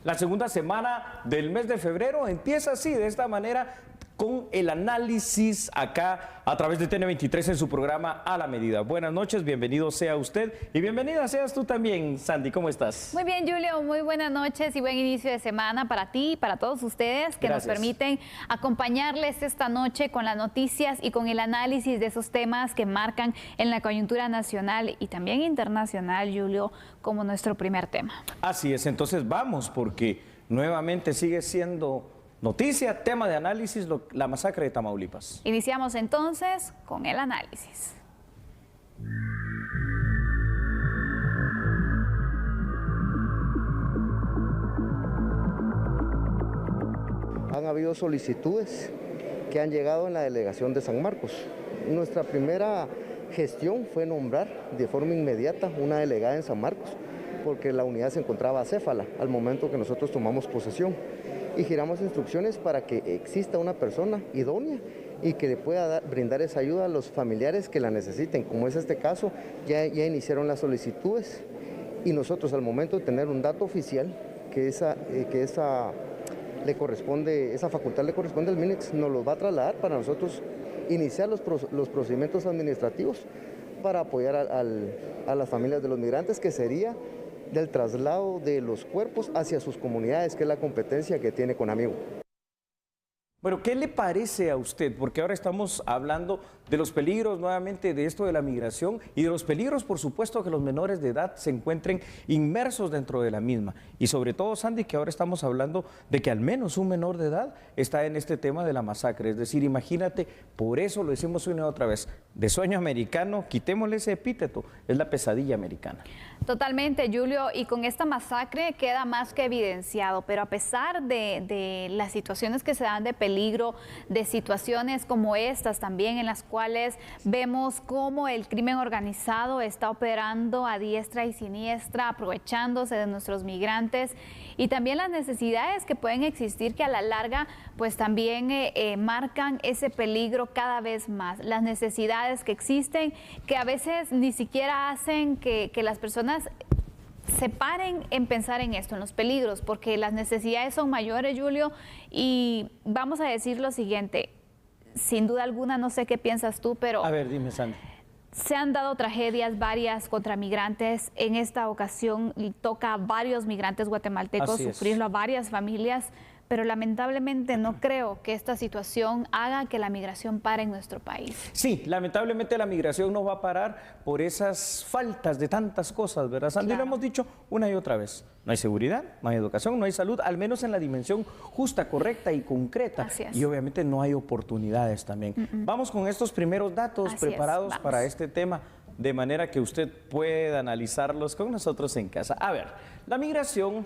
La segunda semana del mes de febrero empieza así, de esta manera, con el análisis acá a través de TN23 en su programa A la Medida. Buenas noches, bienvenido sea usted y bienvenida seas tú también, Sandy. ¿Cómo estás? Muy bien, Julio, muy buenas noches y buen inicio de semana para ti y para todos ustedes que Gracias. nos permiten acompañarles esta noche con las noticias y con el análisis de esos temas que marcan en la coyuntura nacional y también internacional, Julio, como nuestro primer tema. Así es, entonces vamos, porque nuevamente sigue siendo noticia, tema de análisis, la masacre de Tamaulipas. Iniciamos entonces con el análisis. Han habido solicitudes que han llegado en la delegación de San Marcos. Nuestra primera gestión fue nombrar de forma inmediata una delegada en San Marcos, porque la unidad se encontraba acéfala al momento que nosotros tomamos posesión. Y giramos instrucciones para que exista una persona idónea y que le pueda brindar esa ayuda a los familiares que la necesiten. Como es este caso, ya iniciaron las solicitudes y nosotros al momento de tener un dato oficial que esa facultad le corresponde al MINEX, nos lo va a trasladar para nosotros iniciar los procedimientos administrativos para apoyar a las familias de los migrantes, que sería del traslado de los cuerpos hacia sus comunidades, que es la competencia que tiene CONAMIGO. Pero, ¿qué le parece a usted? Porque ahora estamos hablando de los peligros nuevamente de esto de la migración y de los peligros, por supuesto, que los menores de edad se encuentren inmersos dentro de la misma. Y sobre todo, Sandy, que ahora estamos hablando de que al menos un menor de edad está en este tema de la masacre. Es decir, imagínate, por eso lo decimos una y otra vez, de sueño americano, quitémosle ese epíteto, es la pesadilla americana. Totalmente, Julio, y con esta masacre queda más que evidenciado, pero a pesar de las situaciones que se dan de peligro, de situaciones como estas también en las cuales vemos cómo el crimen organizado está operando a diestra y siniestra, aprovechándose de nuestros migrantes, y también las necesidades que pueden existir que a la larga pues también marcan ese peligro cada vez más, las necesidades que existen que a veces ni siquiera hacen que las personas se paren en pensar en esto, en los peligros, porque las necesidades son mayores, Julio, y vamos a decir lo siguiente, sin duda alguna, no sé qué piensas tú, pero... A ver, dime, Sandy. Se han dado tragedias varias contra migrantes. En esta ocasión toca a varios migrantes guatemaltecos sufrirlo, a varias familias, pero lamentablemente no creo que esta situación haga que la migración pare en nuestro país. Sí, lamentablemente la migración no va a parar por esas faltas de tantas cosas, ¿verdad, Sandy? Claro. Lo hemos dicho una y otra vez. No hay seguridad, no hay educación, no hay salud, al menos en la dimensión justa, correcta y concreta. Así es. Y obviamente no hay oportunidades también. Vamos con estos primeros datos preparados para este tema, de manera que usted pueda analizarlos con nosotros en casa. A ver, la migración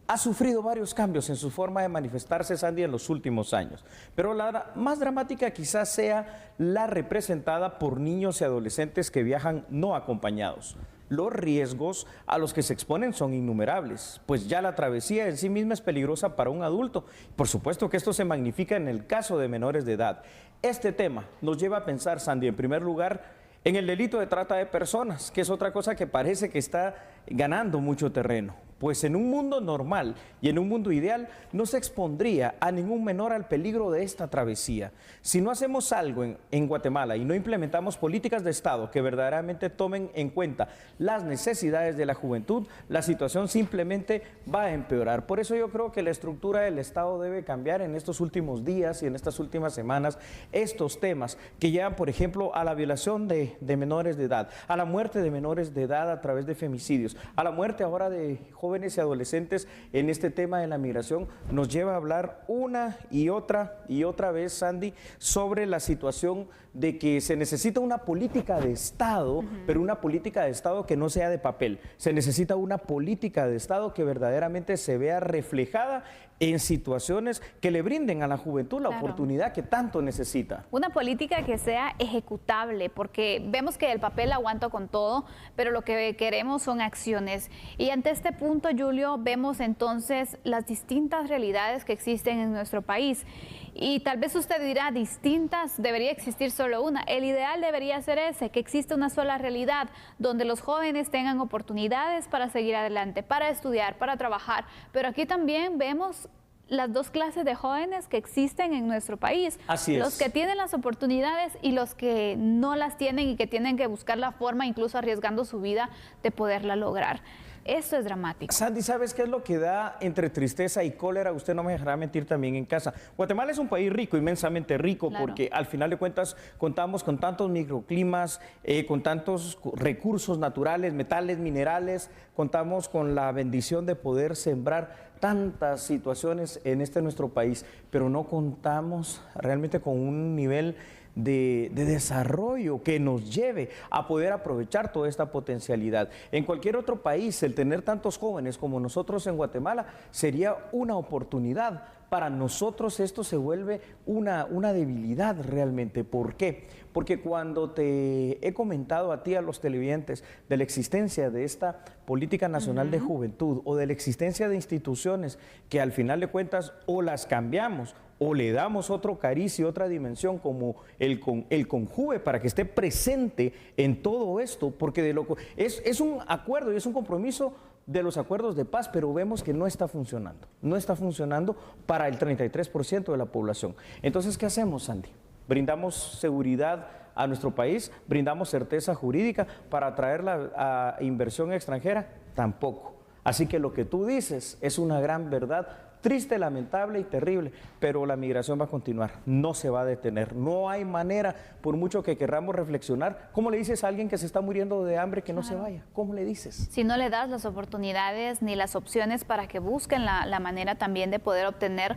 ha sufrido varios cambios en su forma de manifestarse, Sandy, en los últimos años. Pero la más dramática quizás sea la representada por niños y adolescentes que viajan no acompañados. Los riesgos a los que se exponen son innumerables, pues ya la travesía en sí misma es peligrosa para un adulto. Por supuesto que esto se magnifica en el caso de menores de edad. Este tema nos lleva a pensar, Sandy, en primer lugar, en el delito de trata de personas, que es otra cosa que parece que está ganando mucho terreno. Pues en un mundo normal y en un mundo ideal no se expondría a ningún menor al peligro de esta travesía. Si no hacemos algo en Guatemala y no implementamos políticas de Estado que verdaderamente tomen en cuenta las necesidades de la juventud, la situación simplemente va a empeorar. Por eso yo creo que la estructura del Estado debe cambiar en estos últimos días y en estas últimas semanas. Estos temas que llevan, por ejemplo, a la violación de menores de edad, a la muerte de menores de edad a través de femicidios, a la muerte ahora de jóvenes y adolescentes en este tema de la migración, nos lleva a hablar una y otra vez, Sandy, sobre la situación de que se necesita una política de Estado, pero una política de Estado que no sea de papel. Se necesita una política de Estado que verdaderamente se vea reflejada en situaciones que le brinden a la juventud la oportunidad que tanto necesita. Una política que sea ejecutable, porque vemos que el papel aguanta con todo, pero lo que queremos son acciones. Y ante este punto, Julio, vemos entonces las distintas realidades que existen en nuestro país. Y tal vez usted dirá, distintas, debería existir solo solo una. El ideal debería ser ese, que existe una sola realidad, donde los jóvenes tengan oportunidades para seguir adelante, para estudiar, para trabajar. Pero aquí también vemos las dos clases de jóvenes que existen en nuestro país. Así es. Los que tienen las oportunidades y los que no las tienen y que tienen que buscar la forma, incluso arriesgando su vida, de poderla lograr. Esto es dramático. Sandy, ¿sabes qué es lo que da entre tristeza y cólera? Usted no me dejará mentir también en casa. Guatemala es un país rico, inmensamente rico, claro, porque al final de cuentas contamos con tantos microclimas, con tantos recursos naturales, metales, minerales, contamos con la bendición de poder sembrar tantas situaciones en nuestro país, pero no contamos realmente con un nivel de desarrollo que nos lleve a poder aprovechar toda esta potencialidad. En cualquier otro país, el tener tantos jóvenes como nosotros en Guatemala sería una oportunidad. Para nosotros esto se vuelve una debilidad realmente. ¿Por qué? Porque cuando te he comentado a ti, a los televidentes, de la existencia de esta Política Nacional de Juventud o de la existencia de instituciones que al final de cuentas o las cambiamos o le damos otro cariz y otra dimensión como el Conjuve para que esté presente en todo esto, porque es un acuerdo y es un compromiso de los acuerdos de paz, pero vemos que no está funcionando para el 33% de la población. Entonces, ¿qué hacemos, Sandy? ¿Brindamos seguridad a nuestro país? ¿Brindamos certeza jurídica para atraer la inversión extranjera? Tampoco. Así que lo que tú dices es una gran verdad, triste, lamentable y terrible, pero la migración va a continuar, no se va a detener, no hay manera, por mucho que querramos reflexionar. ¿Cómo le dices a alguien que se está muriendo de hambre que no se vaya? ¿Cómo le dices? Si no le das las oportunidades ni las opciones para que busquen la manera también de poder obtener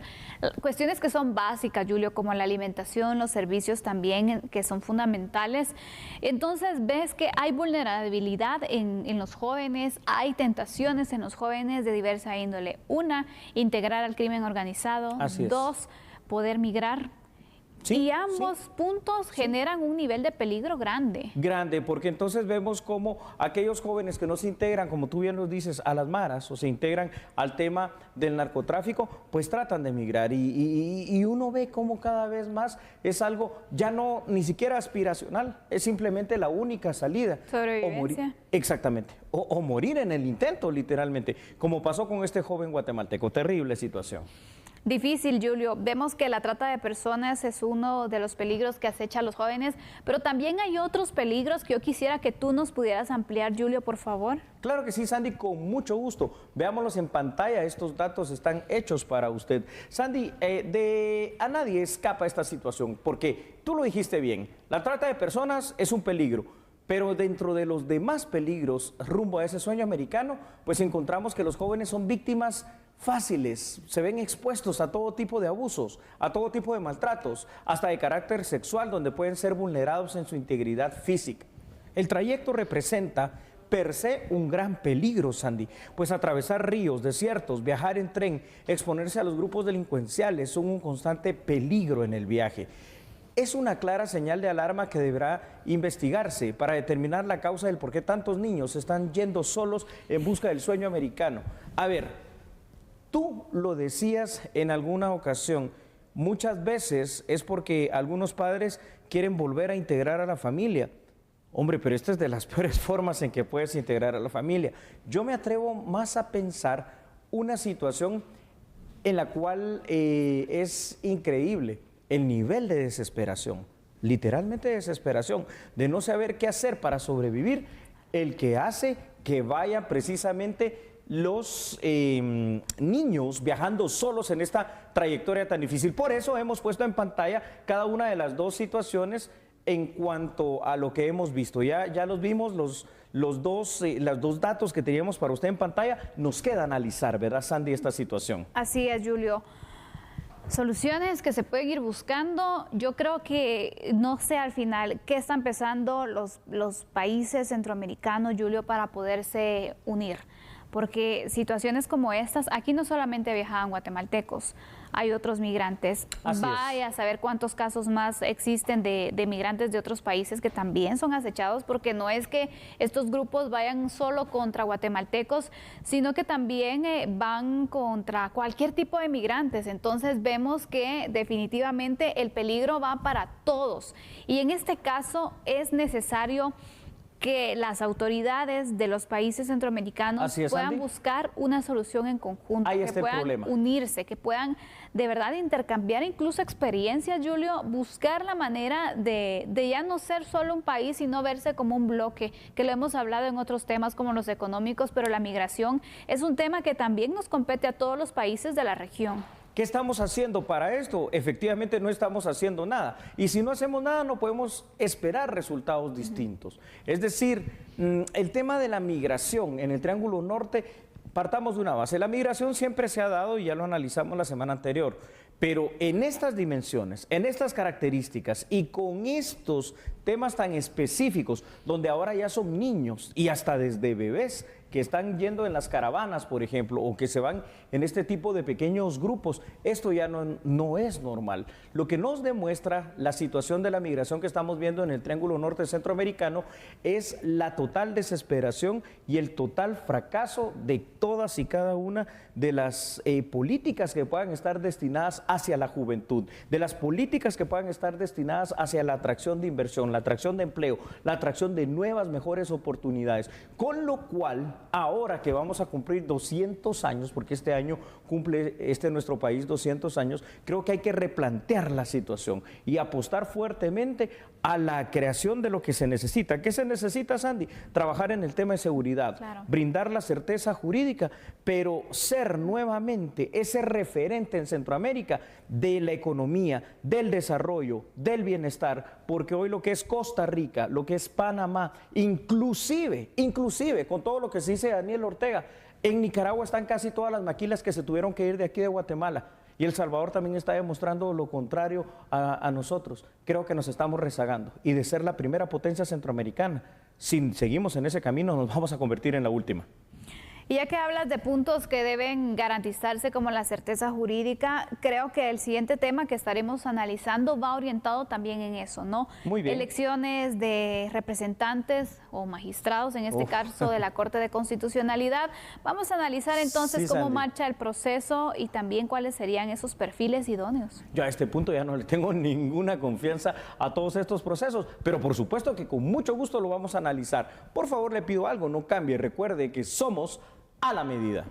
cuestiones que son básicas, Julio, como la alimentación, los servicios también, que son fundamentales, entonces ves que hay vulnerabilidad en los jóvenes, hay tentaciones en los jóvenes de diversa índole. Una, integrar al crimen organizado. Dos, poder migrar. Sí, y ambos puntos generan un nivel de peligro grande. Grande, porque entonces vemos como aquellos jóvenes que no se integran, como tú bien nos dices, a las maras o se integran al tema del narcotráfico, pues tratan de migrar y uno ve como cada vez más es algo ya no ni siquiera aspiracional, es simplemente la única salida. Sobrevivencia. Exactamente, o morir en el intento, literalmente, como pasó con este joven guatemalteco. Terrible situación. Difícil, Julio. Vemos que la trata de personas es uno de los peligros que acecha a los jóvenes, pero también hay otros peligros que yo quisiera que tú nos pudieras ampliar, Julio, por favor. Claro que sí, Sandy, con mucho gusto. Veámoslos en pantalla, estos datos están hechos para usted. Sandy, a nadie escapa esta situación, porque tú lo dijiste bien, la trata de personas es un peligro. Pero dentro de los demás peligros rumbo a ese sueño americano, pues encontramos que los jóvenes son víctimas fáciles, se ven expuestos a todo tipo de abusos, a todo tipo de maltratos, hasta de carácter sexual, donde pueden ser vulnerados en su integridad física. El trayecto representa per se un gran peligro, Sandy, pues atravesar ríos, desiertos, viajar en tren, exponerse a los grupos delincuenciales son un constante peligro en el viaje. Es una clara señal de alarma que deberá investigarse para determinar la causa del por qué tantos niños están yendo solos en busca del sueño americano. A ver, tú lo decías en alguna ocasión, muchas veces es porque algunos padres quieren volver a integrar a la familia. Hombre, pero esta es de las peores formas en que puedes integrar a la familia. Yo me atrevo más a pensar una situación en la cual es increíble el nivel de desesperación, literalmente desesperación, de no saber qué hacer para sobrevivir, el que hace que vayan precisamente los niños viajando solos en esta trayectoria tan difícil. Por eso hemos puesto en pantalla cada una de las dos situaciones en cuanto a lo que hemos visto. Ya los vimos, los dos datos que teníamos para usted en pantalla. Nos queda analizar, ¿verdad, Sandy, esta situación? Así es, Julio. Soluciones que se pueden ir buscando. Yo creo que no sé al final qué están pensando los países centroamericanos, Julio, para poderse unir. Porque situaciones como estas, aquí no solamente viajaban guatemaltecos, hay otros migrantes. Vaya a saber cuántos casos más existen de migrantes de otros países que también son acechados, porque no es que estos grupos vayan solo contra guatemaltecos, sino que también van contra cualquier tipo de migrantes. Entonces vemos que definitivamente el peligro va para todos. Y en este caso es necesario que las autoridades de los países centroamericanos puedan buscar una solución en conjunto, que puedan unirse, que puedan de verdad intercambiar incluso experiencias, Julio, buscar la manera de ya no ser solo un país, sino verse como un bloque, que lo hemos hablado en otros temas como los económicos, pero la migración es un tema que también nos compete a todos los países de la región. ¿Qué estamos haciendo para esto? Efectivamente no estamos haciendo nada. Y si no hacemos nada no podemos esperar resultados distintos. Es decir, el tema de la migración en el Triángulo Norte, partamos de una base. La migración siempre se ha dado y ya lo analizamos la semana anterior. Pero en estas dimensiones, en estas características y con estos temas tan específicos, donde ahora ya son niños y hasta desde bebés que están yendo en las caravanas, por ejemplo, o que se van en este tipo de pequeños grupos, esto ya no es normal. Lo que nos demuestra la situación de la migración que estamos viendo en el Triángulo Norte Centroamericano es la total desesperación y el total fracaso de todas y cada una de las políticas que puedan estar destinadas hacia la juventud, de las políticas que puedan estar destinadas hacia la atracción de inversión, la atracción de empleo, la atracción de nuevas, mejores oportunidades, con lo cual ahora que vamos a cumplir 200 años, porque este año cumple nuestro país 200 años, creo que hay que replantear la situación y apostar fuertemente a la creación de lo que se necesita. ¿Qué se necesita, Sandy? Trabajar en el tema de seguridad, brindar la certeza jurídica, pero ser nuevamente ese referente en Centroamérica de la economía, del desarrollo, del bienestar, porque hoy lo que es Costa Rica, lo que es Panamá, inclusive con todo lo que se dice Daniel Ortega, en Nicaragua están casi todas las maquilas que se tuvieron que ir de aquí de Guatemala. Y El Salvador también está demostrando lo contrario a nosotros. Creo que nos estamos rezagando. Y de ser la primera potencia centroamericana, si seguimos en ese camino, nos vamos a convertir en la última. Y ya que hablas de puntos que deben garantizarse como la certeza jurídica, creo que el siguiente tema que estaremos analizando va orientado también en eso, ¿no? Muy bien. Elecciones de representantes o magistrados, en este caso de la Corte de Constitucionalidad. Vamos a analizar entonces cómo marcha el proceso y también cuáles serían esos perfiles idóneos. Yo a este punto ya no le tengo ninguna confianza a todos estos procesos, pero por supuesto que con mucho gusto lo vamos a analizar. Por favor, le pido algo, no cambie, recuerde que somos a la medida.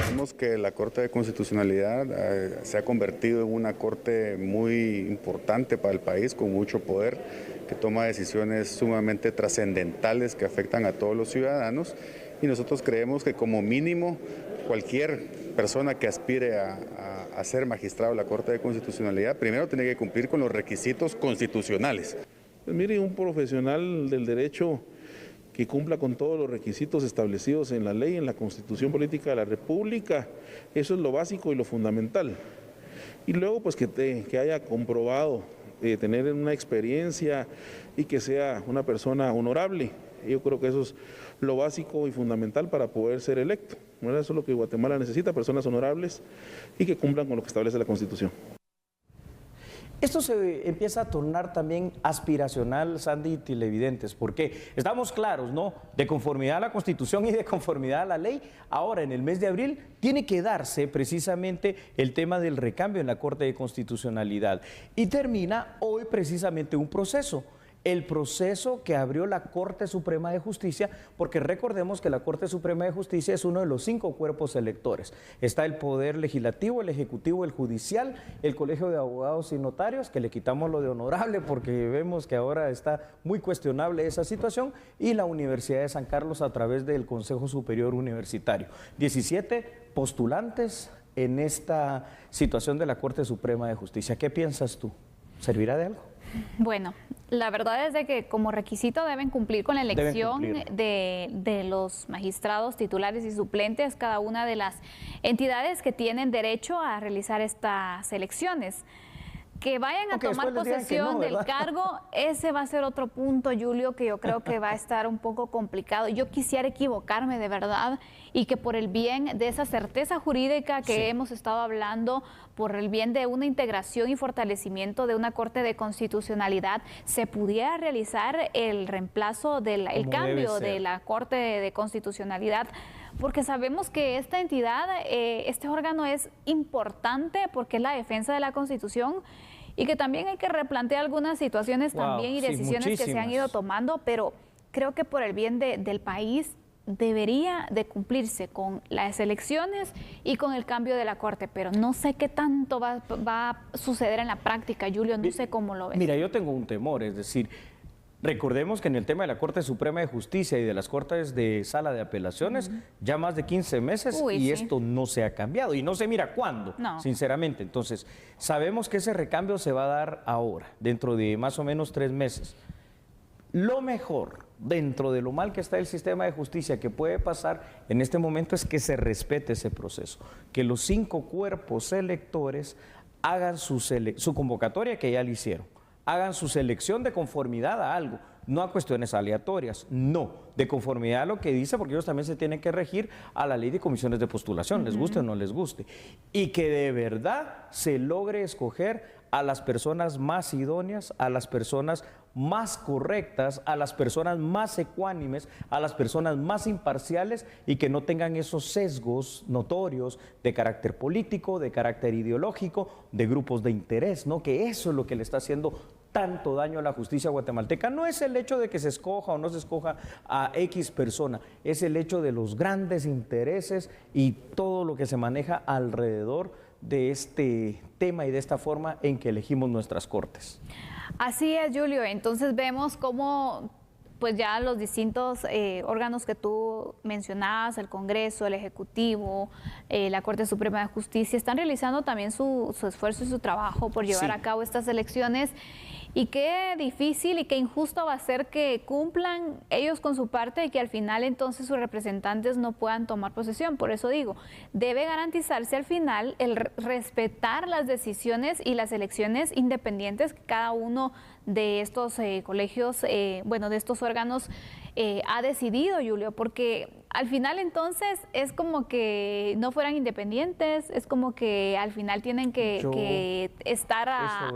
Vemos que la Corte de Constitucionalidad se ha convertido en una corte muy importante para el país, con mucho poder, que toma decisiones sumamente trascendentales que afectan a todos los ciudadanos, y nosotros creemos que como mínimo cualquier persona que aspire a ser magistrado de la Corte de Constitucionalidad primero tiene que cumplir con los requisitos constitucionales. Pues mire, un profesional del derecho que cumpla con todos los requisitos establecidos en la ley, en la Constitución Política de la República, eso es lo básico y lo fundamental. Y luego pues que haya comprobado tener una experiencia y que sea una persona honorable. Yo creo que eso es lo básico y fundamental para poder ser electo. Eso es lo que Guatemala necesita, personas honorables y que cumplan con lo que establece la Constitución. Esto se empieza a tornar también aspiracional, Sandy, y televidentes, porque estamos claros, ¿no? De conformidad a la Constitución y de conformidad a la ley, ahora en el mes de abril tiene que darse precisamente el tema del recambio en la Corte de Constitucionalidad. Y termina hoy precisamente un proceso. El proceso que abrió la Corte Suprema de Justicia, porque recordemos que la Corte Suprema de Justicia es uno de los 5 cuerpos electores. Está el Poder Legislativo, el Ejecutivo, el Judicial, el Colegio de Abogados y Notarios, que le quitamos lo de honorable porque vemos que ahora está muy cuestionable esa situación, y la Universidad de San Carlos a través del Consejo Superior Universitario. 17 postulantes en esta situación de la Corte Suprema de Justicia. ¿Qué piensas tú? ¿Servirá de algo? Bueno, la verdad es de que como requisito deben cumplir con la elección de los magistrados titulares y suplentes, cada una de las entidades que tienen derecho a realizar estas elecciones. Que vayan a tomar posesión del cargo, ese va a ser otro punto, Julio, que yo creo que va a estar un poco complicado. Yo quisiera equivocarme de verdad y que por el bien de esa certeza jurídica que hemos estado hablando, por el bien de una integración y fortalecimiento de una Corte de Constitucionalidad, se pudiera realizar el reemplazo, el cambio de la Corte de Constitucionalidad, porque sabemos que esta entidad, este órgano es importante porque es la defensa de la Constitución y que también hay que replantear algunas situaciones también y decisiones que se han ido tomando, pero creo que por el bien del país debería de cumplirse con las elecciones y con el cambio de la Corte, pero no sé qué tanto va a suceder en la práctica, Julio, no sé cómo lo ves. Mira, yo tengo un temor, es decir, recordemos que en el tema de la Corte Suprema de Justicia y de las Cortes de Sala de Apelaciones, ya más de 15 meses esto no se ha cambiado y no se mira cuándo, sinceramente. Entonces, sabemos que ese recambio se va a dar ahora, dentro de más o menos 3 meses. Lo mejor, dentro de lo mal que está el sistema de justicia que puede pasar en este momento, es que se respete ese proceso, que los 5 cuerpos electores hagan su convocatoria, que ya la hicieron, hagan su selección de conformidad a algo, no a cuestiones aleatorias, no, de conformidad a lo que dice, porque ellos también se tienen que regir a la ley de comisiones de postulación, les guste o no les guste, y que de verdad se logre escoger a las personas más idóneas, a las personas más correctas, a las personas más ecuánimes, a las personas más imparciales y que no tengan esos sesgos notorios de carácter político, de carácter ideológico, de grupos de interés, ¿no? Que eso es lo que le está haciendo tanto daño a la justicia guatemalteca. No es el hecho de que se escoja o no se escoja a X persona, es el hecho de los grandes intereses y todo lo que se maneja alrededor de este tema y de esta forma en que elegimos nuestras cortes. Así es, Julio. Entonces vemos cómo pues ya los distintos órganos que tú mencionabas, el Congreso, el Ejecutivo, la Corte Suprema de Justicia, están realizando también su esfuerzo y su trabajo por llevar a cabo estas elecciones. Y qué difícil y qué injusto va a ser que cumplan ellos con su parte y que al final entonces sus representantes no puedan tomar posesión. Por eso digo, debe garantizarse al final el respetar las decisiones y las elecciones independientes que cada uno de estos colegios, de estos órganos ha decidido, Julio, porque al final entonces es como que no fueran independientes, es como que al final tienen que estar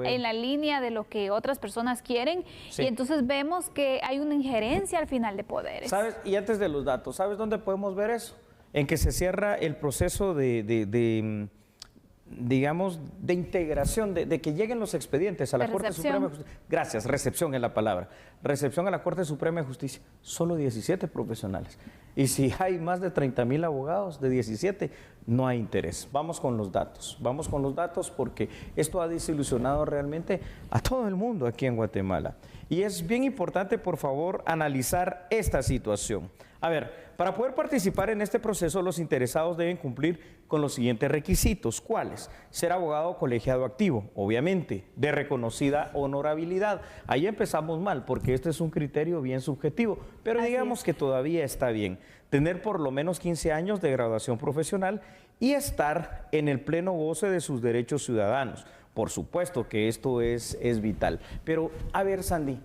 en la línea de lo que otras personas quieren y entonces vemos que hay una injerencia al final de poderes. ¿Sabes? Y antes de los datos, ¿sabes dónde podemos ver eso? En que se cierra el proceso digamos, de integración, de que lleguen los expedientes a la Corte Suprema de Justicia. Gracias, recepción es la palabra. Recepción a la Corte Suprema de Justicia. Solo 17 profesionales. Y si hay más de 30,000 abogados, de 17, no hay interés. Vamos con los datos porque esto ha desilusionado realmente a todo el mundo aquí en Guatemala. Y es bien importante, por favor, analizar esta situación. A ver, para poder participar en este proceso, los interesados deben cumplir con los siguientes requisitos. ¿Cuáles? Ser abogado colegiado activo, obviamente, de reconocida honorabilidad. Ahí empezamos mal, porque este es un criterio bien subjetivo, pero digamos que todavía está bien. Tener por lo menos 15 años de graduación profesional y estar en el pleno goce de sus derechos ciudadanos. Por supuesto que esto es vital. Pero, a ver, Sandy,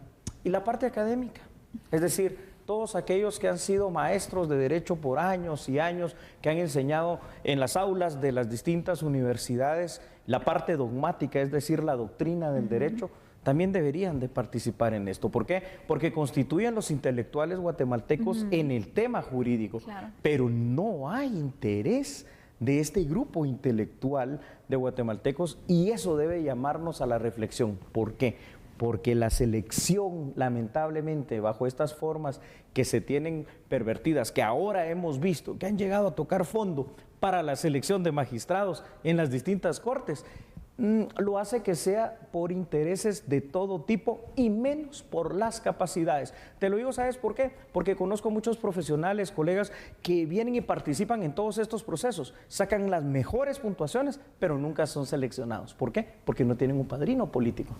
¿y la parte académica? Es decir, todos aquellos que han sido maestros de derecho por años y años, que han enseñado en las aulas de las distintas universidades la parte dogmática, es decir, la doctrina del derecho, también deberían de participar en esto. ¿Por qué? Porque constituyen los intelectuales guatemaltecos en el tema jurídico, pero no hay interés de este grupo intelectual de guatemaltecos y eso debe llamarnos a la reflexión. ¿Por qué? Porque la selección, lamentablemente, bajo estas formas que se tienen pervertidas, que ahora hemos visto, que han llegado a tocar fondo para la selección de magistrados en las distintas cortes, lo hace que sea por intereses de todo tipo y menos por las capacidades. Te lo digo, ¿sabes por qué? Porque conozco muchos profesionales, colegas, que vienen y participan en todos estos procesos, sacan las mejores puntuaciones, pero nunca son seleccionados. ¿Por qué? Porque no tienen un padrino político.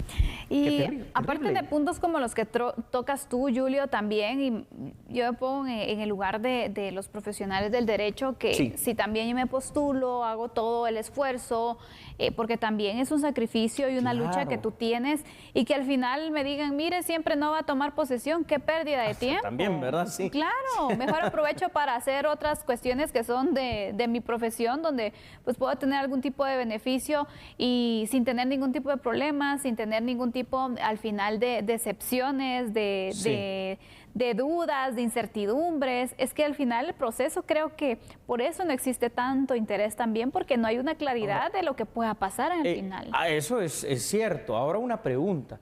Y aparte de puntos como los que tocas tú, Julio, también, y yo me pongo en el lugar de los profesionales del derecho, que sí, si también yo me postulo, hago todo el esfuerzo, porque también es un sacrificio y una lucha que tú tienes, y que al final me digan, mire, siempre no va a tomar posesión, qué pérdida de tiempo. También, ¿verdad? Sí. Claro, mejor aprovecho para hacer otras cuestiones que son de mi profesión, donde pues puedo tener algún tipo de beneficio y sin tener ningún tipo de problemas, sin tener ningún tipo al final de decepciones, de dudas, de incertidumbres. Es que al final el proceso, creo que por eso no existe tanto interés también, porque no hay una claridad de lo que pueda pasar al final. Eso es cierto. Ahora una pregunta.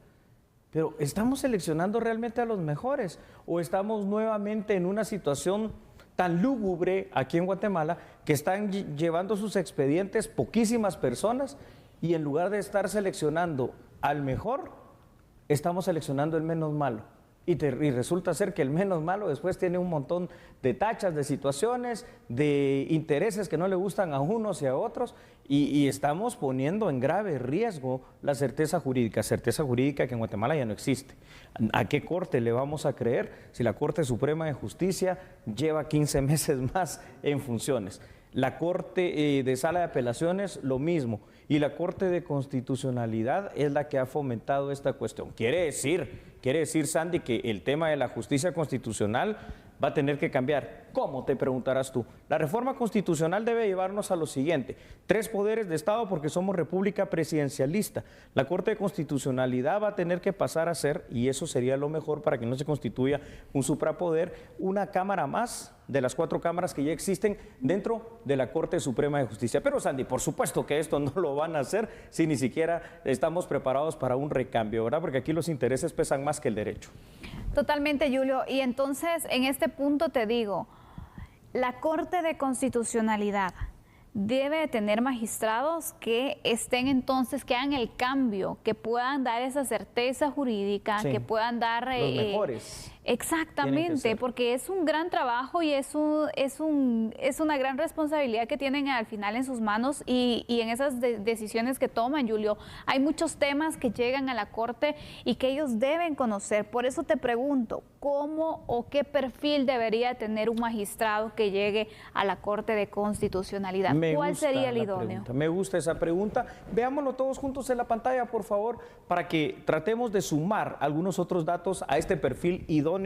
Pero ¿estamos seleccionando realmente a los mejores? ¿O estamos nuevamente en una situación tan lúgubre aquí en Guatemala que están llevando sus expedientes poquísimas personas y en lugar de estar seleccionando al mejor, estamos seleccionando el menos malo? Y resulta ser que el menos malo después tiene un montón de tachas, de situaciones, de intereses que no le gustan a unos y a otros, y estamos poniendo en grave riesgo la certeza jurídica que en Guatemala ya no existe. ¿A qué corte le vamos a creer si la Corte Suprema de Justicia lleva 15 meses más en funciones? La Corte de Sala de Apelaciones, lo mismo. Y la Corte de Constitucionalidad es la que ha fomentado esta cuestión. Quiere decir, Sandy, que el tema de la justicia constitucional va a tener que cambiar. ¿Cómo? Te preguntarás tú. La reforma constitucional debe llevarnos a lo siguiente: 3 poderes de Estado porque somos república presidencialista. La Corte de Constitucionalidad va a tener que pasar a ser, y eso sería lo mejor para que no se constituya un suprapoder, una cámara más de las 4 cámaras que ya existen dentro de la Corte Suprema de Justicia. Pero, Sandy, por supuesto que esto no lo van a hacer si ni siquiera estamos preparados para un recambio, ¿verdad? Porque aquí los intereses pesan más que el derecho. Totalmente, Julio. Y entonces, en este punto te digo, la Corte de Constitucionalidad debe tener magistrados que estén entonces, que hagan el cambio, que puedan dar esa certeza jurídica, sí, que puedan dar... los mejores. Exactamente, porque es un gran trabajo y es una gran responsabilidad que tienen al final en sus manos, y en esas decisiones que toman, Julio, hay muchos temas que llegan a la Corte y que ellos deben conocer. Por eso te pregunto, ¿cómo o qué perfil debería tener un magistrado que llegue a la Corte de Constitucionalidad? ¿Cuál sería el idóneo? Me gusta esa pregunta. Veámoslo todos juntos en la pantalla, por favor, para que tratemos de sumar algunos otros datos a este perfil idóneo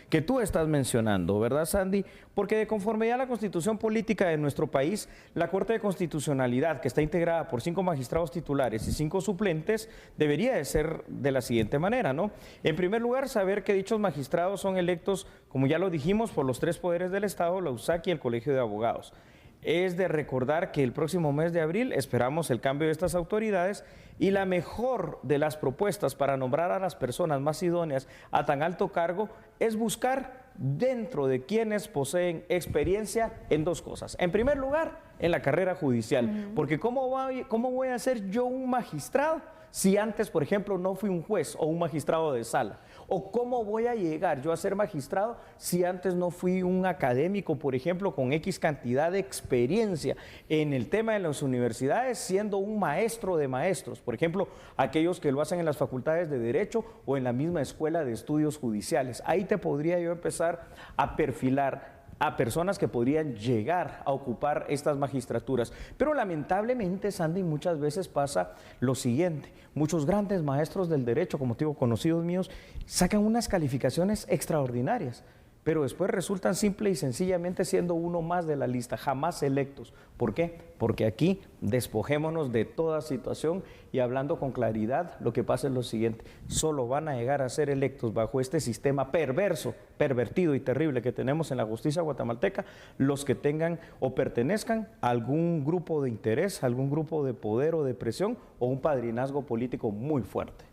que tú estás mencionando, ¿verdad, Sandy? Porque de conformidad a la Constitución Política de nuestro país, la Corte de Constitucionalidad, que está integrada por 5 magistrados titulares y 5 suplentes, debería de ser de la siguiente manera, ¿no? En primer lugar, saber que dichos magistrados son electos, como ya lo dijimos, por los 3 poderes del Estado, la USAC y el Colegio de Abogados. Es de recordar que el próximo mes de abril esperamos el cambio de estas autoridades, y la mejor de las propuestas para nombrar a las personas más idóneas a tan alto cargo es buscar dentro de quienes poseen experiencia en 2 cosas. En primer lugar, en la carrera judicial, porque ¿cómo voy a ser yo un magistrado si antes, por ejemplo, no fui un juez o un magistrado de sala? ¿O cómo voy a llegar yo a ser magistrado si antes no fui un académico, por ejemplo, con X cantidad de experiencia en el tema de las universidades, siendo un maestro de maestros? Por ejemplo, aquellos que lo hacen en las facultades de Derecho o en la misma Escuela de Estudios Judiciales. Ahí te podría yo empezar a perfilar a personas que podrían llegar a ocupar estas magistraturas. Pero lamentablemente, Sandy, muchas veces pasa lo siguiente: muchos grandes maestros del derecho, como te digo, conocidos míos, sacan unas calificaciones extraordinarias, pero después resultan simple y sencillamente siendo uno más de la lista, jamás electos. ¿Por qué? Porque aquí despojémonos de toda situación y hablando con claridad, lo que pasa es lo siguiente: solo van a llegar a ser electos bajo este sistema perverso, pervertido y terrible que tenemos en la justicia guatemalteca los que tengan o pertenezcan a algún grupo de interés, algún grupo de poder o de presión o un padrinazgo político muy fuerte.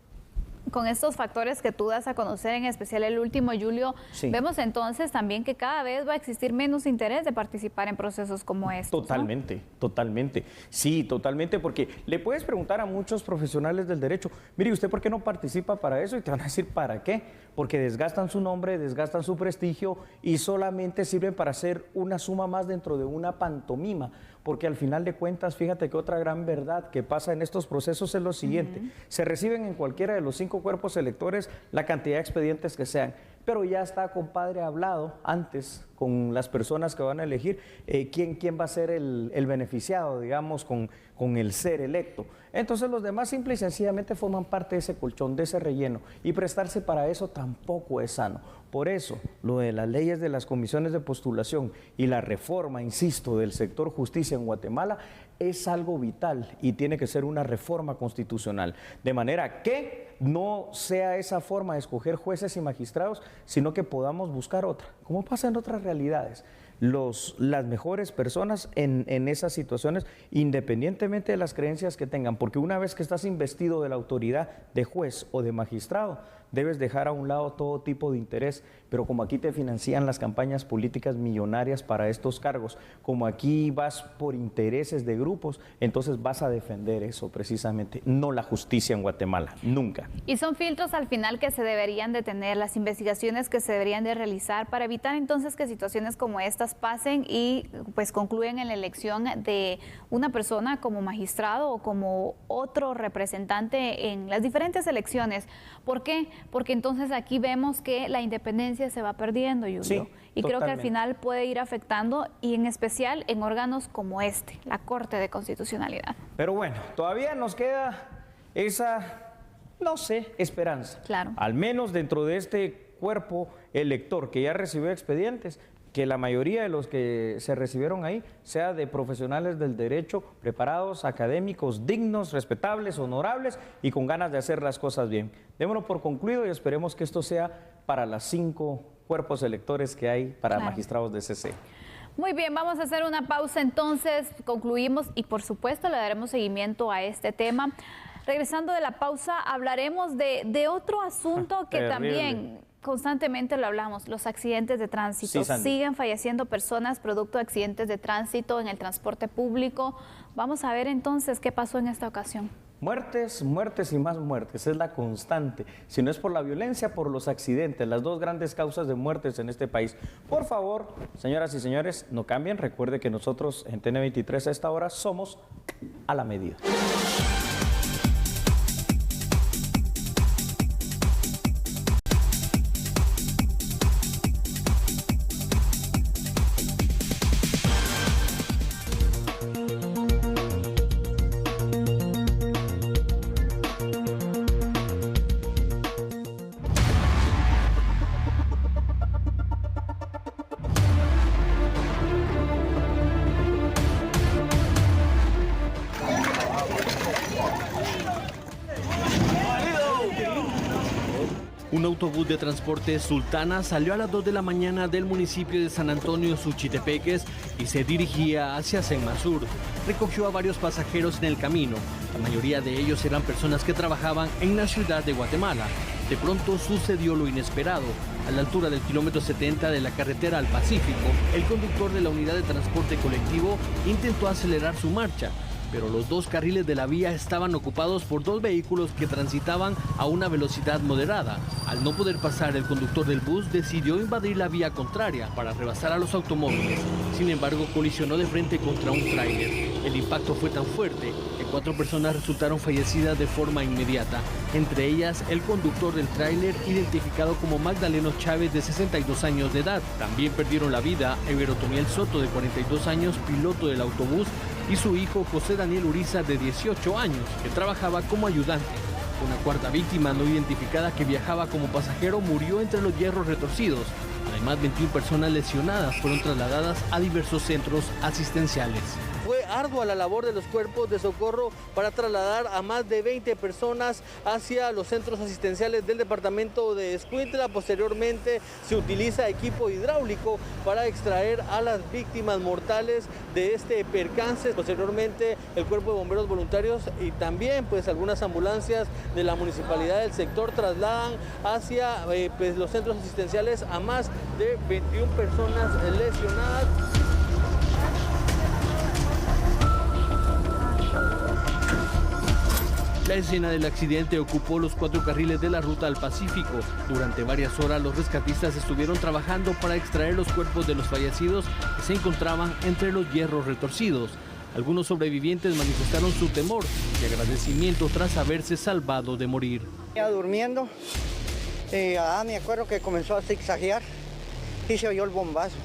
Con estos factores que tú das a conocer, en especial el último, Julio, sí, vemos entonces también que cada vez va a existir menos interés de participar en procesos como estos. Totalmente, ¿no? Totalmente. Sí, totalmente, porque le puedes preguntar a muchos profesionales del derecho, mire, ¿usted por qué no participa para eso? Y te van a decir, ¿para qué? Porque desgastan su nombre, desgastan su prestigio y solamente sirven para hacer una suma más dentro de una pantomima. Porque al final de cuentas, fíjate que otra gran verdad que pasa en estos procesos es lo siguiente. Se reciben en cualquiera de los 5 cuerpos electores la cantidad de expedientes que sean, pero ya está, compadre, hablado antes con las personas que van a elegir quién va a ser el beneficiado, digamos, con el ser electo. Entonces los demás simple y sencillamente forman parte de ese colchón, de ese relleno, y prestarse para eso tampoco es sano. Por eso, lo de las leyes de las comisiones de postulación y la reforma, insisto, del sector justicia en Guatemala es algo vital y tiene que ser una reforma constitucional, de manera que no sea esa forma de escoger jueces y magistrados, sino que podamos buscar otra, como pasa en otras realidades. Las mejores personas en esas situaciones, independientemente de las creencias que tengan, porque una vez que estás investido de la autoridad de juez o de magistrado, debes dejar a un lado todo tipo de interés, pero como aquí te financian las campañas políticas millonarias para estos cargos, como aquí vas por intereses de grupos, entonces vas a defender eso precisamente, no la justicia en Guatemala, nunca. Y son filtros al final que se deberían de tener, las investigaciones que se deberían de realizar para evitar entonces que situaciones como estas pasen y pues concluyen en la elección de una persona como magistrado o como otro representante en las diferentes elecciones. ¿Por qué? Porque entonces aquí vemos que la independencia se va perdiendo, Julio. Sí, y creo que al totalmente. final puede ir afectando, y en especial en órganos como este, la Corte de Constitucionalidad. Pero bueno, todavía nos queda esa, no sé, esperanza. Claro. Al menos dentro de este cuerpo elector que ya recibió expedientes, que la mayoría de los que se recibieron ahí sea de profesionales del derecho preparados, académicos, dignos, respetables, honorables y con ganas de hacer las cosas bien. Démoslo por concluido y esperemos que esto sea para las 5 cuerpos electores que hay para magistrados de CC. Muy bien, vamos a hacer una pausa entonces, concluimos y por supuesto le daremos seguimiento a este tema. Regresando de la pausa, hablaremos de otro asunto que Terrible. También constantemente lo hablamos, los accidentes de tránsito. Sí, siguen falleciendo personas producto de accidentes de tránsito en el transporte público. Vamos a ver entonces qué pasó en esta ocasión. Muertes, muertes y más muertes, es la constante. Si no es por la violencia, por los accidentes, las 2 grandes causas de muertes en este país. Por favor, señoras y señores, no cambien. Recuerde que nosotros en TN23 a esta hora somos a la medida. Un autobús de transporte Sultana salió a las 2 de la mañana del municipio de San Antonio, Suchitepeques, y se dirigía hacia Senmasur. Recogió a varios pasajeros en el camino. La mayoría de ellos eran personas que trabajaban en la ciudad de Guatemala. De pronto sucedió lo inesperado. A la altura del kilómetro 70 de la carretera al Pacífico, el conductor de la unidad de transporte colectivo intentó acelerar su marcha, pero los 2 carriles de la vía estaban ocupados por 2 vehículos que transitaban a una velocidad moderada. Al no poder pasar, el conductor del bus decidió invadir la vía contraria para rebasar a los automóviles. Sin embargo, colisionó de frente contra un tráiler. El impacto fue tan fuerte que 4 personas resultaron fallecidas de forma inmediata, entre ellas el conductor del tráiler, identificado como Magdaleno Chávez, de 62 años de edad. También perdieron la vida Everotomiel Soto, de 42 años, piloto del autobús, y su hijo José Daniel Uriza, de 18 años, que trabajaba como ayudante. Una cuarta víctima no identificada que viajaba como pasajero murió entre los hierros retorcidos. Además, 21 personas lesionadas fueron trasladadas a diversos centros asistenciales. Fue ardua la labor de los cuerpos de socorro para trasladar a más de 20 personas hacia los centros asistenciales del departamento de Escuintla. Posteriormente se utiliza equipo hidráulico para extraer a las víctimas mortales de este percance. Posteriormente el cuerpo de bomberos voluntarios y también pues algunas ambulancias de la municipalidad del sector trasladan hacia pues, los centros asistenciales a más de 21 personas lesionadas. La escena del accidente ocupó los 4 carriles de la ruta al Pacífico. Durante varias horas los rescatistas estuvieron trabajando para extraer los cuerpos de los fallecidos que se encontraban entre los hierros retorcidos. Algunos sobrevivientes manifestaron su temor y agradecimiento tras haberse salvado de morir. Ya durmiendo, me acuerdo que comenzó a zigzaguear y se oyó el bombazo.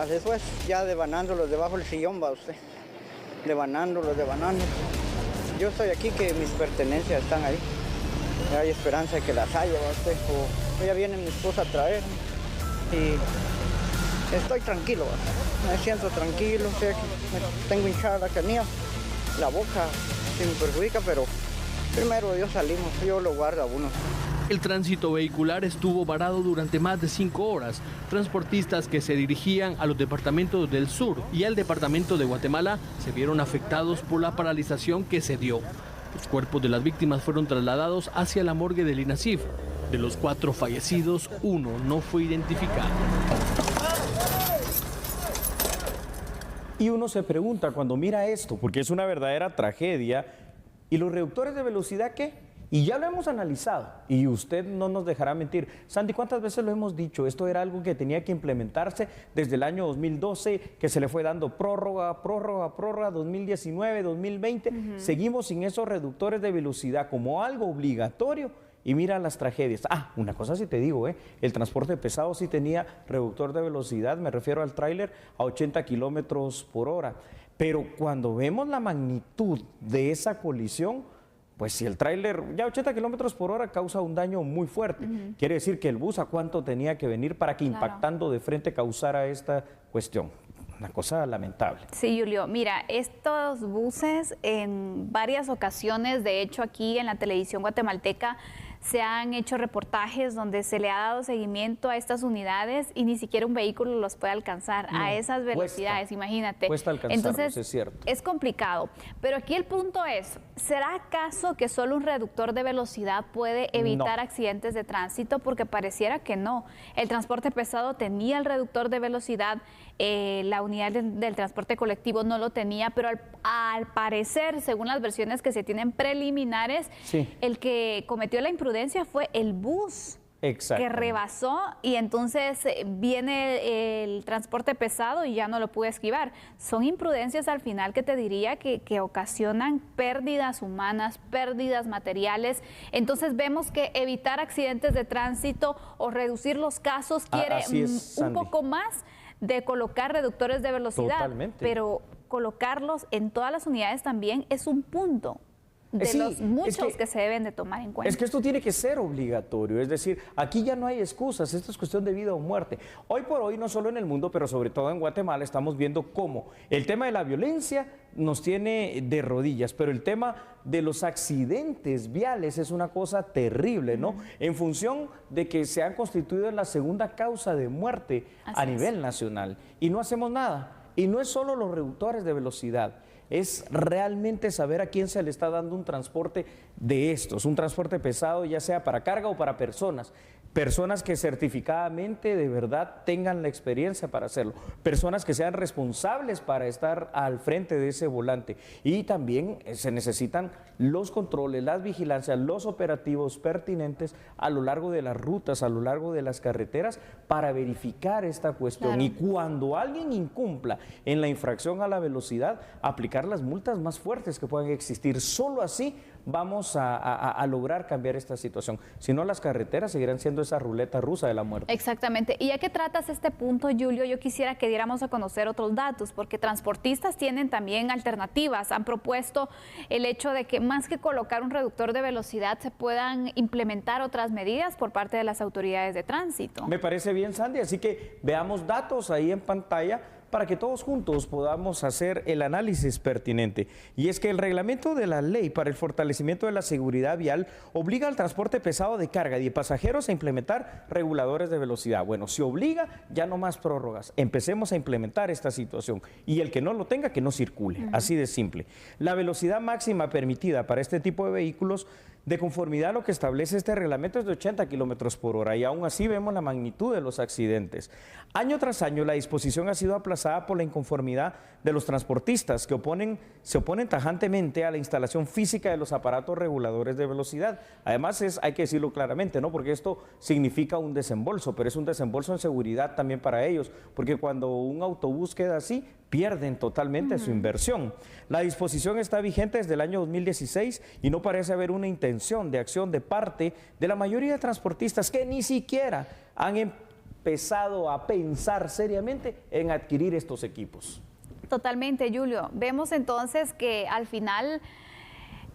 Después ya devanándolos debajo del sillón, va usted, devanándolos. Yo estoy aquí que mis pertenencias están ahí. Hay esperanza de que las haya, va usted. O ya viene mi esposa a traer y estoy tranquilo, ¿va? Me siento tranquilo, sé que tengo hinchada la canilla, la boca se me perjudica, pero primero Dios salimos, Dios lo guarda a uno. El tránsito vehicular estuvo varado durante más de 5 horas. Transportistas que se dirigían a los departamentos del sur y al departamento de Guatemala se vieron afectados por la paralización que se dio. Los cuerpos de las víctimas fueron trasladados hacia la morgue del INASIF. De los 4 fallecidos, 1 no fue identificado. Y uno se pregunta cuando mira esto, porque es una verdadera tragedia, ¿y los reductores de velocidad qué? Y ya lo hemos analizado, y usted no nos dejará mentir. Sandy, ¿cuántas veces lo hemos dicho? Esto era algo que tenía que implementarse desde el año 2012, que se le fue dando prórroga, 2019, 2020. Seguimos sin esos reductores de velocidad como algo obligatorio. Y mira las tragedias. Una cosa sí te digo, el transporte pesado sí tenía reductor de velocidad, me refiero al tráiler, a 80 kilómetros por hora. Pero cuando vemos la magnitud de esa colisión, pues si el tráiler ya 80 kilómetros por hora causa un daño muy fuerte, quiere decir que el bus a cuánto tenía que venir para que impactando de frente causara esta cuestión. Una cosa lamentable. Sí, Julio, mira, estos buses en varias ocasiones, de hecho aquí en la televisión guatemalteca, se han hecho reportajes donde se le ha dado seguimiento a estas unidades y ni siquiera un vehículo los puede alcanzar a esas velocidades, imagínate. Cuesta alcanzarlos, entonces, es cierto. Es complicado, pero aquí el punto es, ¿será acaso que solo un reductor de velocidad puede evitar accidentes de tránsito? Porque pareciera que no. El transporte pesado tenía el reductor de velocidad, la unidad del transporte colectivo no lo tenía, pero al parecer, según las versiones que se tienen preliminares, el que cometió la imprudencia fue el bus que rebasó y entonces viene el transporte pesado y ya no lo pudo esquivar. Son imprudencias al final que te diría que ocasionan pérdidas humanas, pérdidas materiales. Entonces vemos que evitar accidentes de tránsito o reducir los casos quiere un poco más de colocar reductores de velocidad, pero colocarlos en todas las unidades también es un punto de los muchos que se deben de tomar en cuenta. Es que esto tiene que ser obligatorio, es decir, aquí ya no hay excusas, esto es cuestión de vida o muerte. Hoy por hoy, no solo en el mundo, pero sobre todo en Guatemala, estamos viendo cómo el tema de la violencia nos tiene de rodillas, pero el tema de los accidentes viales es una cosa terrible, ¿no? En función de que se han constituido en la segunda causa de muerte a nivel nacional y no hacemos nada. Y no es solo los reductores de velocidad, es realmente saber a quién se le está dando un transporte de estos, un transporte pesado, ya sea para carga o para personas. Personas que certificadamente de verdad tengan la experiencia para hacerlo, personas que sean responsables para estar al frente de ese volante. Y también se necesitan los controles, las vigilancias, los operativos pertinentes a lo largo de las rutas, a lo largo de las carreteras para verificar esta cuestión. Y cuando alguien incumpla en la infracción a la velocidad, aplicar las multas más fuertes que puedan existir. Solo así vamos a lograr cambiar esta situación. Si no, las carreteras seguirán siendo esa ruleta rusa de la muerte. Exactamente. Y ya que tratas este punto, Julio, yo quisiera que diéramos a conocer otros datos, porque transportistas tienen también alternativas. Han propuesto el hecho de que más que colocar un reductor de velocidad, se puedan implementar otras medidas por parte de las autoridades de tránsito. Me parece bien, Sandy, así que veamos datos ahí en pantalla para que todos juntos podamos hacer el análisis pertinente. Y es que el reglamento de la ley para el fortalecimiento de la seguridad vial obliga al transporte pesado de carga y de pasajeros a implementar reguladores de velocidad. Bueno, si obliga, ya no más prórrogas. Empecemos a implementar esta situación y el que no lo tenga, que no circule. Así de simple. La velocidad máxima permitida para este tipo de vehículos, de conformidad a lo que establece este reglamento, es de 80 kilómetros por hora y aún así vemos la magnitud de los accidentes. Año tras año la disposición ha sido aplazada por la inconformidad de los transportistas que se oponen tajantemente a la instalación física de los aparatos reguladores de velocidad. Además hay que decirlo claramente, ¿no? Porque esto significa un desembolso, pero es un desembolso en seguridad también para ellos, porque cuando un autobús queda así, pierden totalmente su inversión. La disposición está vigente desde el año 2016 y no parece haber una intención de acción de parte de la mayoría de transportistas que ni siquiera han empezado a pensar seriamente en adquirir estos equipos. Totalmente, Julio. Vemos entonces que al final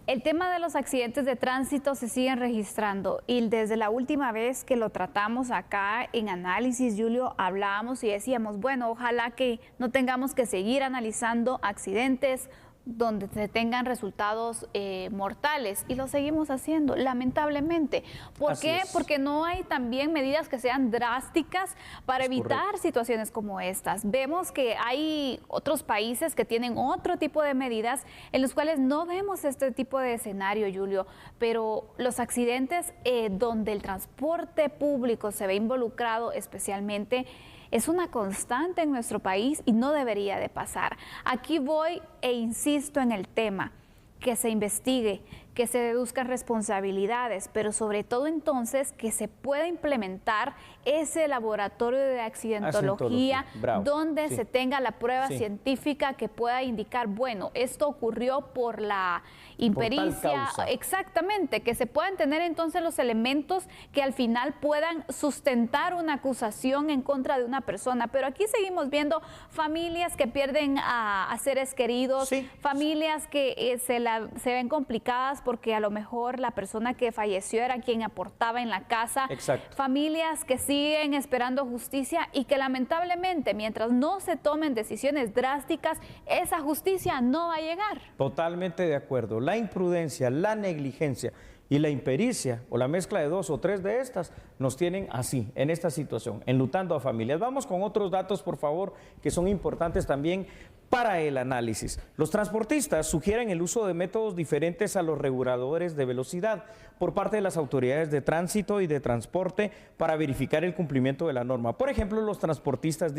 el tema de los accidentes de tránsito se siguen registrando y desde la última vez que lo tratamos acá en análisis, Julio, hablábamos y decíamos, bueno, ojalá que no tengamos que seguir analizando accidentes donde se tengan resultados mortales y lo seguimos haciendo, lamentablemente. ¿Por qué? Porque no hay también medidas que sean drásticas para evitar situaciones como estas. Vemos que hay otros países que tienen otro tipo de medidas en los cuales no vemos este tipo de escenario, Julio, pero los accidentes donde el transporte público se ve involucrado especialmente es una constante en nuestro país y no debería de pasar. Aquí voy e insisto en el tema, que se investigue, que se deduzcan responsabilidades, pero sobre todo entonces que se pueda implementar ese laboratorio de accidentología donde se tenga la prueba científica que pueda indicar, bueno, esto ocurrió por la impericia, exactamente, que se puedan tener entonces los elementos que al final puedan sustentar una acusación en contra de una persona. Pero aquí seguimos viendo familias que pierden a seres queridos, familias que se ven complicadas porque a lo mejor la persona que falleció era quien aportaba en la casa, familias que siguen esperando justicia y que lamentablemente mientras no se tomen decisiones drásticas, esa justicia no va a llegar. Totalmente de acuerdo. La imprudencia, la negligencia y la impericia o la mezcla de 2 o 3 de estas nos tienen así, en esta situación, enlutando a familias. Vamos con otros datos, por favor, que son importantes también para el análisis. Los transportistas sugieren el uso de métodos diferentes a los reguladores de velocidad por parte de las autoridades de tránsito y de transporte para verificar el cumplimiento de la norma. Por ejemplo, los transportistas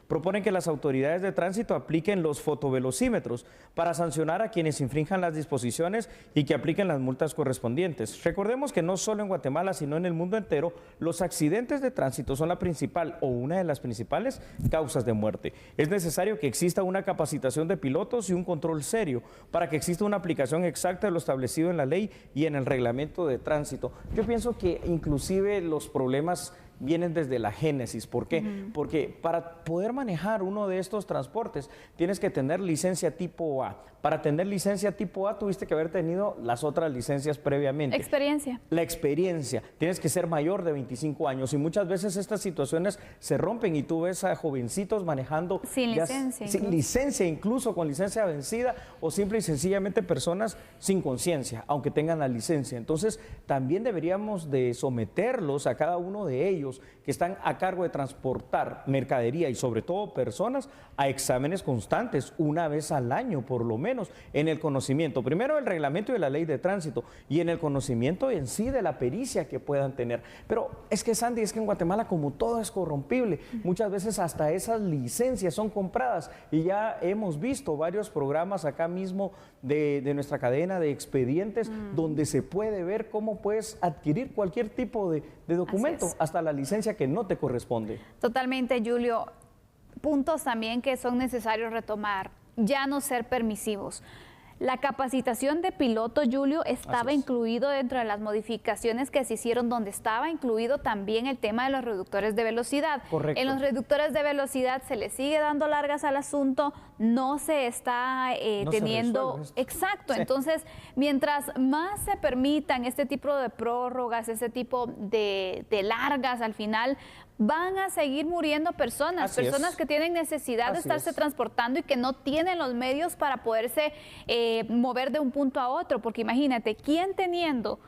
proponen que las autoridades de tránsito apliquen los fotovelocímetros para sancionar a quienes infrinjan las disposiciones y que apliquen las multas correspondientes. Recordemos que no solo en Guatemala, sino en el mundo entero, los accidentes de tránsito son la principal o una de las principales causas de muerte. Es necesario que exista una capacitación de pilotos y un control serio para que exista una aplicación exacta de lo establecido en la ley y en el reglamento de tránsito. Yo pienso que inclusive los problemas vienen desde la génesis. ¿Por qué? Porque para poder manejar uno de estos transportes tienes que tener licencia tipo A. Para tener licencia tipo A tuviste que haber tenido las otras licencias previamente. Experiencia. La experiencia. Tienes que ser mayor de 25 años y muchas veces estas situaciones se rompen y tú ves a jovencitos manejando sin licencia. Sin licencia, incluso con licencia vencida o simple y sencillamente personas sin conciencia, aunque tengan la licencia. Entonces también deberíamos de someterlos a cada uno de ellos que están a cargo de transportar mercadería y sobre todo personas a exámenes constantes, una vez al año por lo menos, en el conocimiento, primero del reglamento y de la ley de tránsito y en el conocimiento en sí de la pericia que puedan tener. Pero es que, Sandy, es que en Guatemala como todo es corrompible, muchas veces hasta esas licencias son compradas y ya hemos visto varios programas acá mismo de nuestra cadena de expedientes donde se puede ver cómo puedes adquirir cualquier tipo de documento, hasta la licencia que no te corresponde. Totalmente, Julio. Puntos también que son necesarios retomar, ya no ser permisivos. La capacitación de piloto, Julio, estaba incluido dentro de las modificaciones que se hicieron, donde estaba incluido también el tema de los reductores de velocidad. Correcto. En los reductores de velocidad se le sigue dando largas al asunto, no se está teniendo... Exacto, sí. Entonces, mientras más se permitan este tipo de prórrogas, este tipo de largas, al final van a seguir muriendo personas, personas que tienen necesidad de estarse transportando y que no tienen los medios para poderse mover de un punto a otro, porque imagínate, ¿quién teniendo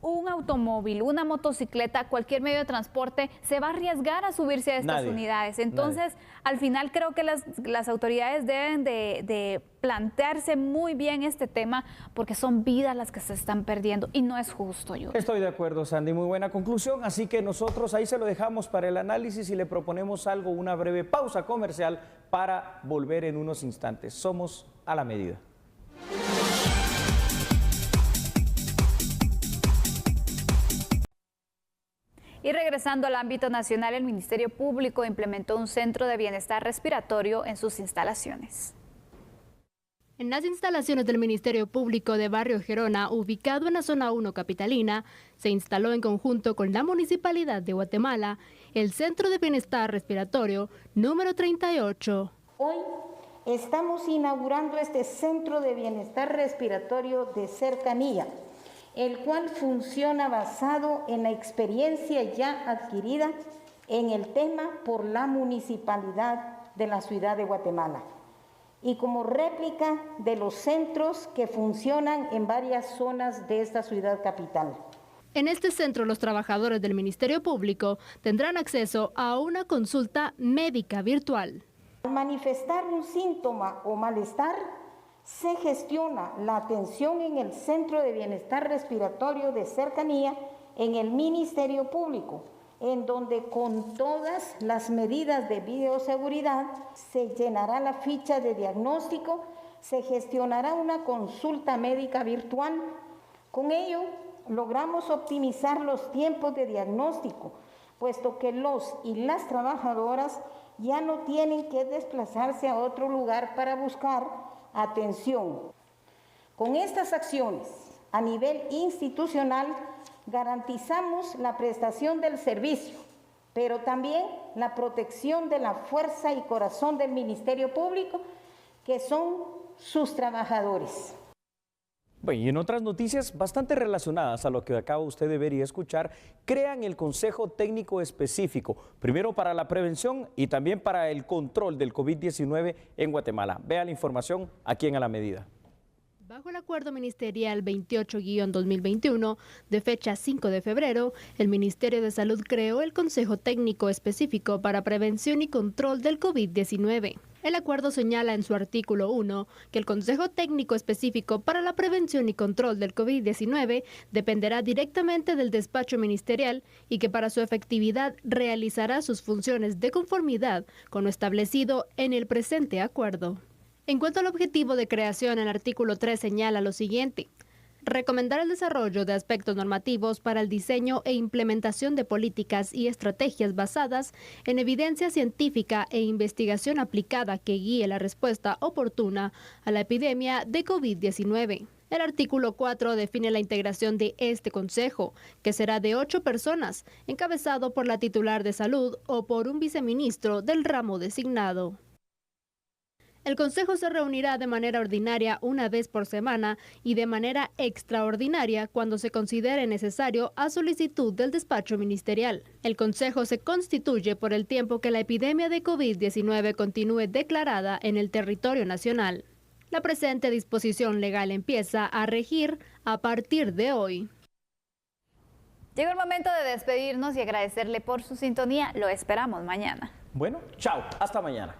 un automóvil, una motocicleta, cualquier medio de transporte, se va a arriesgar a subirse a estas unidades? Entonces, al final creo que las autoridades deben de plantearse muy bien este tema, porque son vidas las que se están perdiendo y no es justo. Yo estoy de acuerdo, Sandy, muy buena conclusión, así que nosotros ahí se lo dejamos para el análisis y le proponemos algo, una breve pausa comercial para volver en unos instantes. Somos a la medida. Y regresando al ámbito nacional, el Ministerio Público implementó un centro de bienestar respiratorio en sus instalaciones. En las instalaciones del Ministerio Público de Barrio Gerona, ubicado en la zona 1 capitalina, se instaló en conjunto con la Municipalidad de Guatemala el Centro de Bienestar Respiratorio número 38. Hoy estamos inaugurando este Centro de Bienestar Respiratorio de cercanía, el cual funciona basado en la experiencia ya adquirida en el tema por la Municipalidad de la Ciudad de Guatemala y como réplica de los centros que funcionan en varias zonas de esta ciudad capital. En este centro, los trabajadores del Ministerio Público tendrán acceso a una consulta médica virtual. Al manifestar un síntoma o malestar, se gestiona la atención en el Centro de Bienestar Respiratorio de cercanía en el Ministerio Público, en donde con todas las medidas de bioseguridad se llenará la ficha de diagnóstico, se gestionará una consulta médica virtual. Con ello, logramos optimizar los tiempos de diagnóstico, puesto que los y las trabajadoras ya no tienen que desplazarse a otro lugar para buscar atención. Con estas acciones, a nivel institucional, garantizamos la prestación del servicio, pero también la protección de la fuerza y corazón del Ministerio Público, que son sus trabajadores. Bueno, y en otras noticias bastante relacionadas a lo que acaba usted de ver y escuchar, crean el Consejo Técnico Específico, primero para la prevención y también para el control del COVID-19 en Guatemala. Vea la información aquí en A la Medida. Bajo el acuerdo ministerial 28-2021, de fecha 5 de febrero, el Ministerio de Salud creó el Consejo Técnico Específico para Prevención y Control del COVID-19. El acuerdo señala en su artículo 1 que el Consejo Técnico Específico para la Prevención y Control del COVID-19 dependerá directamente del despacho ministerial y que para su efectividad realizará sus funciones de conformidad con lo establecido en el presente acuerdo. En cuanto al objetivo de creación, el artículo 3 señala lo siguiente: recomendar el desarrollo de aspectos normativos para el diseño e implementación de políticas y estrategias basadas en evidencia científica e investigación aplicada que guíe la respuesta oportuna a la epidemia de COVID-19. El artículo 4 define la integración de este consejo, que será de 8 personas, encabezado por la titular de salud o por un viceministro del ramo designado. El Consejo se reunirá de manera ordinaria una vez por semana y de manera extraordinaria cuando se considere necesario a solicitud del despacho ministerial. El Consejo se constituye por el tiempo que la epidemia de COVID-19 continúe declarada en el territorio nacional. La presente disposición legal empieza a regir a partir de hoy. Llegó el momento de despedirnos y agradecerle por su sintonía. Lo esperamos mañana. Bueno, chao. Hasta mañana.